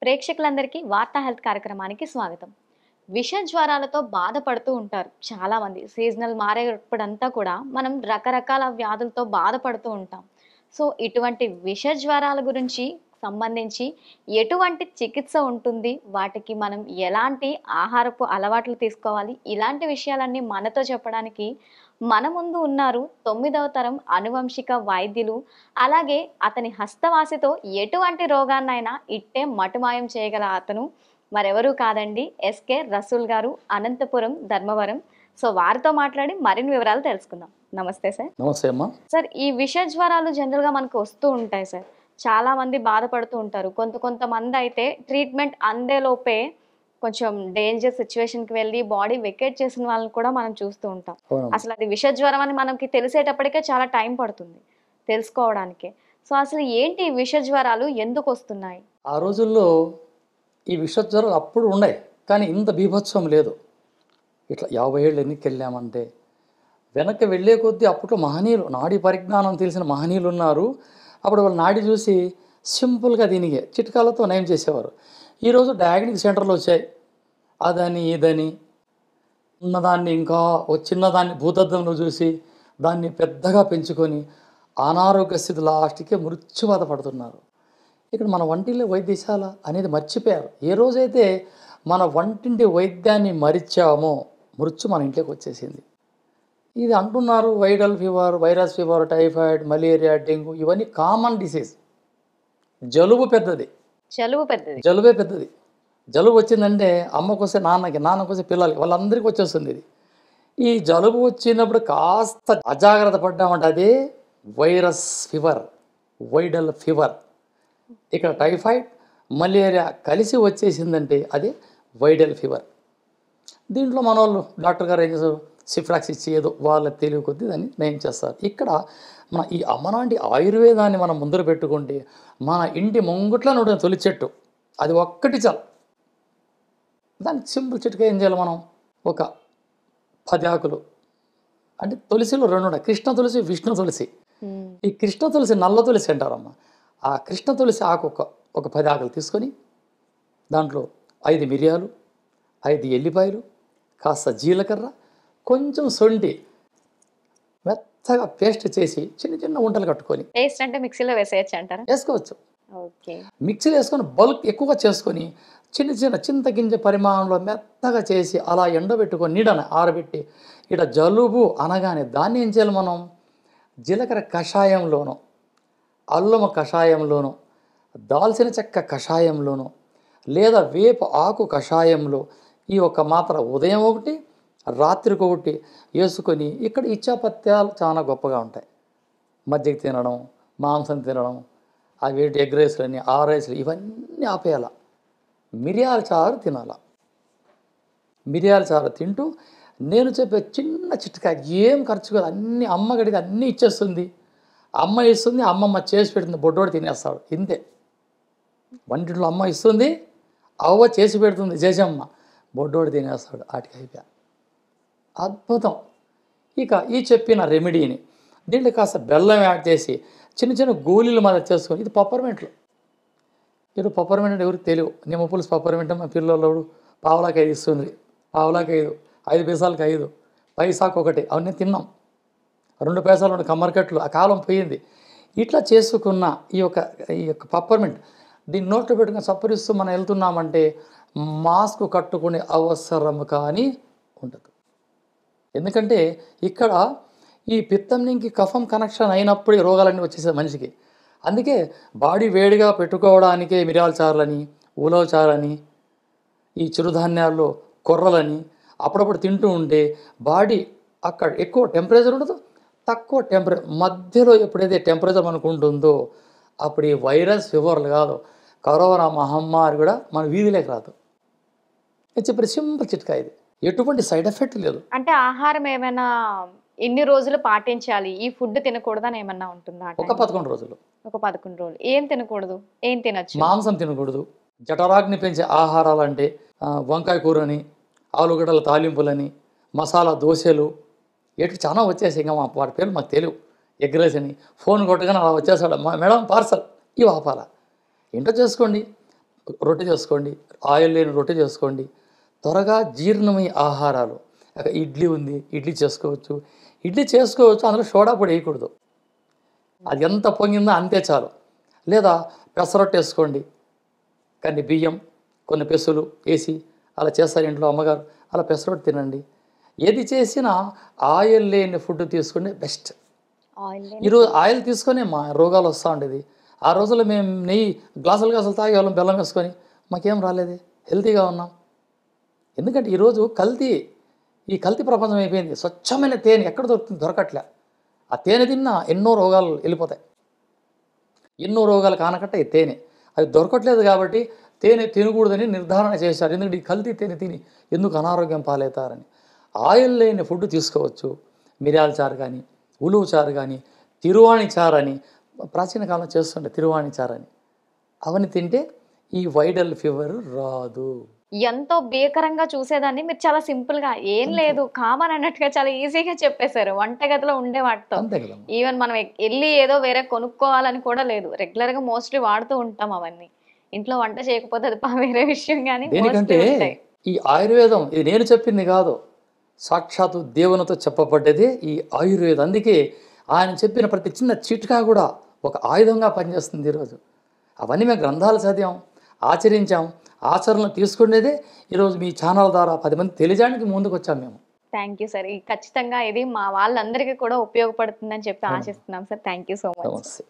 ప్రేక్షకులందరికీ వార్తా హెల్త్ కార్యక్రమానికి స్వాగతం. విష జ్వరాలతో బాధపడుతూ ఉంటారు చాలామంది. సీజనల్ మారేటప్పుడంతా కూడా మనం రకరకాల వ్యాధులతో బాధపడుతూ ఉంటాం. సో, ఇటువంటి విష జ్వరాల గురించి సంబంధించి ఎటువంటి చికిత్స ఉంటుంది? వాటికి మనం ఎలాంటి ఆహారపు అలవాట్లు తీసుకోవాలి? ఇలాంటి విషయాలన్నీ మనతో చెప్పడానికి మన ముందు ఉన్నారు 9వ తరం ఆనువంశిక వైద్యులు. అలాగే అతని హస్తవాసితో ఎటువంటి రోగాన్నైనా ఇట్టే మటుమాయం చేయగల అతను మరెవరూ కాదండి, ఎస్కే రసూల్ గారు, అనంతపురం, ధర్మవరం. సో, వారితో మాట్లాడి మరిన్ని వివరాలు తెలుసుకుందాం. నమస్తే సార్. నమస్తే అమ్మా. సార్, ఈ విష జ్వరాలు జనరల్‌గా మనకు వస్తూ ఉంటాయి సార్. చాలా మంది బాధపడుతూ ఉంటారు. కొంతమంది అయితే ట్రీట్మెంట్ అందేలోపే కొంచెం డేంజర్ సిట్యుయేషన్‌కి వెళ్ళి బాడీ వెకేట్ చేసిన వాళ్ళని కూడా మనం చూస్తూ ఉంటాం. అవునమ్మా. అసలు అది విష జ్వరం అని మనకి తెలిసేటప్పటికే చాలా టైం పడుతుంది తెలుసుకోవడానికే. సో, అసలు ఏంటి ఈ విష జ్వరాలు? ఎందుకొస్తున్నాయి? ఆ రోజుల్లో ఈ విషజ్వరాలు అప్పుడు ఉన్నాయి, కానీ ఇంత బీభత్సం లేదు. ఇట్లా 50 ఏళ్ళు ఎన్నికెళ్ళామంటే వెనక్కి వెళ్ళే కొద్దీ అప్పట్లో మహనీయులు, నాడీ పరిజ్ఞానం తెలిసిన మహనీయులు ఉన్నారు. అప్పుడు వాళ్ళ నాడి చూసి సింపుల్గా దీనికి చిట్కాలతో నయం చేసేవారు. ఈరోజు డయాగ్నిక్ సెంటర్లు వచ్చాయి. అదని ఇదని ఉన్నదాన్ని ఇంకా ఒక చిన్నదాన్ని భూతద్దంలో చూసి దాన్ని పెద్దగా పెంచుకొని అనారోగ్య స్థితి లాస్ట్కి మృత్యుబాధ పడుతున్నారు. ఇక్కడ మన వంటింటి వైద్యశాల అనేది మర్చిపోయారు. ఏ రోజైతే మన వంటింటి వైద్యాన్ని మరిచామో మృత్యు మన ఇంట్లోకి వచ్చేసింది. ఇది అంటున్నారు viral fever, virus fever, typhoid, malaria, dengue ఇవన్నీ కామన్ డిసీజ్. జలుబు పెద్దది, జలుబే పెద్దది. జలుబు వచ్చిందంటే అమ్మకొస్తే నాన్నకి, నాన్నకొస్తే పిల్లలకి, వాళ్ళందరికీ వచ్చేస్తుంది ఇది. ఈ జలుబు వచ్చినప్పుడు కాస్త అజాగ్రత్త పడ్డామంటే అదే వైరస్ ఫీవర్, వైరల్ ఫీవర్. ఇక్కడ టైఫాయిడ్, మలేరియా కలిసి వచ్చేసిందంటే అదే వైరల్ ఫీవర్. దీంట్లో మన వాళ్ళు డాక్టర్ గారు ఏం చేస్తారు, సిఫ్రాక్స్ ఇచ్చి ఏదో వాళ్ళ తెలివి కొద్దీ దాన్ని నయం చేస్తారు. ఇక్కడ మన ఈ అమ్మనాంటి ఆయుర్వేదాన్ని మనం ముందర పెట్టుకుంటే మన ఇంటి ముంగుట్లో ఉంటుంది తొలి చెట్టు, అది ఒక్కటి చాలు. దానికి సింపుల్ చిట్కా ఏం చేయాలి మనం, ఒక 10 ఆకులు, అంటే తులసిలో 2 ఉన్నాయి, కృష్ణ తులసి, విష్ణు తులసి. ఈ కృష్ణ తులసి నల్ల తులసి అంటారమ్మ. ఆ కృష్ణ తులసి ఆకు ఒక 10 ఆకులు తీసుకొని దాంట్లో 5 మిరియాలు, 5 ఎల్లిపాయలు, కాస్త జీలకర్ర, కొంచెం సొంటి మెత్తగా పేస్ట్ చేసి చిన్న చిన్న ఉంటలు కట్టుకొని, పేస్ట్ అంటే మిక్సీలో వేసేయచ్చు అంటారా? వేసుకోవచ్చు. ఓకే. మిక్సీలో వేసుకొని బల్క్ ఎక్కువగా చేసుకొని చిన్న చిన్న చింతగింజ పరిమాణంలో మెత్తగా చేసి అలా ఎండబెట్టుకొని నీడన ఆరబెట్టి, ఇక్కడ జలుబు అనగానే దాన్ని ఏం చేయాలి మనం, జీలకర్ర కషాయంలోనో, అల్లము కషాయంలోనో, దాల్చిన చెక్క కషాయంలోనో, లేదా వేప ఆకు కషాయంలో ఈ ఒక మాత్ర ఉదయం ఒకటి, రాత్రికి ఒకటి వేసుకొని, ఇక్కడ ఇచ్చాపత్యాలు చాలా గొప్పగా ఉంటాయి. మజ్జిగ తినడం, మాంసం తినడం, అవి ఎగ్ రైస్లని, ఆ రైస్లు ఇవన్నీ ఆపేయాల. మిరియాల చారు తినాల. మిరియాల చారు తింటూ నేను చెప్పే చిన్న చిట్కా, ఏం ఖర్చు కాదు, అన్నీ అమ్మ గడికి అన్నీ ఇచ్చేస్తుంది. అమ్మ ఇస్తుంది, అమ్మమ్మ చేసి పెడుతుంది, బొడ్డోడు తినేస్తాడు. ఇంతే. వంటింట్లో అమ్మ ఇస్తుంది, అవ్వ చేసి పెడుతుంది, చేసమ్మ, బొడ్డోడు తినేస్తాడు. వాటికి అయిపోయా. అద్భుతం. ఇక ఈ చెప్పిన రెమెడీని దీంట్లో కాస్త బెల్లం యాడ్ చేసి చిన్న చిన్న గోళీలు మీద చేసుకొని, ఇది పప్పర్మెంట్లు. ఇది పప్పర్మెంట్ అంటే ఎవరికి తెలియవు. నిమ్మ పులుసు పప్పర్మెంట్ మా పిల్లలు పావలాకి 5 ఇస్తుంది, పావలాకి 5, 5 పైసలకి 5, పైసాకు 1, అవన్నీ తిన్నాం. 2 పైసలు 2 కమ్మరికట్లు, ఆ కాలం పోయింది. ఇట్లా చేసుకున్న ఈ యొక్క పప్పర్మెంట్ దీన్ని నోట్లో పెట్టుకుని సప్పరిస్తూ మనం వెళ్తున్నామంటే మాస్క్ కట్టుకునే అవసరం కానీ ఉండదు. ఎందుకంటే ఇక్కడ ఈ పిత్తం నుంచి కఫం కనెక్షన్ అయినప్పుడు ఈ రోగాలన్నీ వచ్చేసాయి మనిషికి. అందుకే బాడీ వేడిగా పెట్టుకోవడానికే మిరియాల చారులని, ఉలవ చారని, ఈ చిరుధాన్యాల్లో కొర్రలని అప్పుడప్పుడు తింటూ ఉంటే బాడీ అక్కడ ఎక్కువ టెంపరేచర్ ఉండదు, తక్కువ మధ్యలో ఎప్పుడైతే టెంపరేచర్ మనకు ఉంటుందో అప్పుడు ఈ వైరస్ ఫీవర్లు కాదు, కరోనా మహమ్మారి కూడా మన వీధిలోకి రాదు. ఇది చెప్పే సింపుల్ చిట్కా. ఇది ఎటువంటి సైడ్ ఎఫెక్ట్ లేదు. అంటే ఆహారం ఏమైనా ఎన్ని రోజులు పాటించాలి? ఈ ఫుడ్ తినకూడదని ఏమన్నా ఉంటుందా? ఒక 11 రోజులు. ఒక 11 రోజులు. ఏం తినకూడదు? ఏం తినచ్చు? మాంసం తినకూడదు. జఠరాగ్ని పెంచే ఆహారాలంటే వంకాయ కూరని, ఆలుగడ్డల తాలింపులని, మసాలా దోశలు, ఎటు చాలా వచ్చేసి ఇంకా వాడి పేర్లు మాకు తెలియవు. ఎగ్ రైస్ అని ఫోన్ కొట్టగానే అలా వచ్చేసాడు, మేడం పార్సల్, ఇవి ఆపాలా. ఏంటో చేసుకోండి. రొట్టె చేసుకోండి, ఆయిల్ లేని రొట్టె చేసుకోండి. త్వరగా జీర్ణమయ్యే ఆహారాలు, ఇడ్లీ ఉంది, ఇడ్లీ చేసుకోవచ్చు. అందులో సోడా పొడి వేయకూడదు. అది ఎంత పొంగిందో అంతే చాలు. లేదా పెసరొట్టు వేసుకోండి, కొన్ని బియ్యం, కొన్ని పెసులు వేసి అలా చేస్తారు ఇంట్లో అమ్మగారు. అలా పెసరొట్టు తినండి. ఏది చేసినా ఆయిల్ లేని ఫుడ్ తీసుకుంటే బెస్ట్. ఆయిల్ ఈరోజు ఆయిల్ తీసుకొని మా రోగాలు వస్తూ ఉండేది. ఆ రోజుల్లో మేము నెయ్యి గ్లాసులు తాగేవాళ్ళం బెల్లం వేసుకొని, మాకేం రాలేదు, హెల్తీగా ఉన్నాం. ఎందుకంటే ఈరోజు ఈ కల్తీ ప్రపంచం అయిపోయింది. స్వచ్ఛమైన తేనె ఎక్కడ దొరుకుతుంది? దొరకట్లే. ఆ తేనె తిన్నా ఎన్నో రోగాలు వెళ్ళిపోతాయి. ఎన్నో రోగాలు కానకట్ట ఈ తేనె. అది దొరకట్లేదు కాబట్టి తేనె తినకూడదని నిర్ధారణ చేశారు. ఎందుకంటే ఈ కల్తీ తేనె తిని ఎందుకు అనారోగ్యం పాలవుతారని. ఆయిల్ లేని ఫుడ్ తీసుకోవచ్చు. మిరియాల చారు కానీ, ఉలువ చారు కానీ, తిరువాణి చారు అని ప్రాచీన కాలంలో చేస్తుండే, తిరువాణి చారు అని. అవన్నీ తింటే ఈ వైరల్ ఫీవర్ రాదు. ఎంతో భీకరంగా చూసేదాన్ని మీరు చాలా సింపుల్ గా ఏం లేదు కామన్ అన్నట్టుగా చాలా ఈజీగా చెప్పేశారు. వంటగదిలో ఉండే వాటితో అంతే కదమ్మా. ఈవెన్ మనం వెళ్ళి ఏదో వేరే కొనుక్కోవాలని కూడా లేదు. రెగ్యులర్ గా మోస్ట్లీ వాడుతూ ఉంటాం అవన్నీ. ఇంట్లో వంట చేయకపోతే అది వేరే విషయం కానీ దేనికంటే ఈ ఆయుర్వేదం ఇది నేను చెప్పింది కాదు, సాక్షాత్తు దేవునితో చెప్పబడ్డదే ఈ ఆయుర్వేదం. అందుకే ఆయన చెప్పిన ప్రతి చిన్న చిట్కా కూడా ఒక ఆయుధంగా పనిచేస్తుంది ఈరోజు. అవన్నీ మేము గ్రంథాలు చదివాం, ఆచరించాం, ఆచరణ తీసుకునేదే ఈరోజు మీ ఛానల్ ద్వారా 10 మంది తెలియజేయడానికి ముందుకు వచ్చాం మేము. Thank you sir. ఖచ్చితంగా ఇది మా వాళ్ళందరికీ కూడా ఉపయోగపడుతుందని చెప్పి ఆశిస్తున్నాం sir. Thank you so much. నమస్తే.